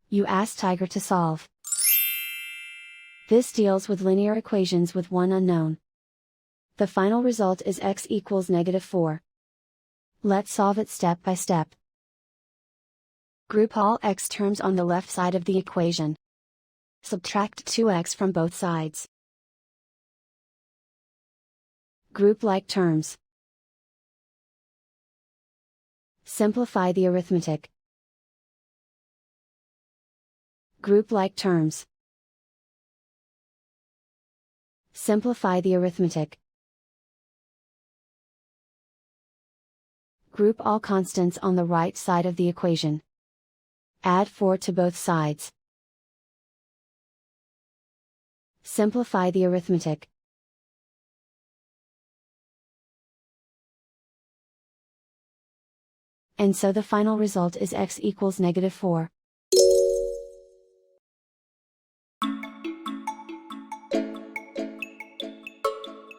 You ask Tiger to solve. This deals with linear equations with one unknown. The final result is x equals -4. Let's solve it step by step. Group all x terms on the left side of the equation. Subtract 2x from both sides. Group like terms. Simplify the arithmetic. Group like terms. Simplify the arithmetic. Group all constants on the right side of the equation. Add 4 to both sides. Simplify the arithmetic. And so the final result is x equals -4.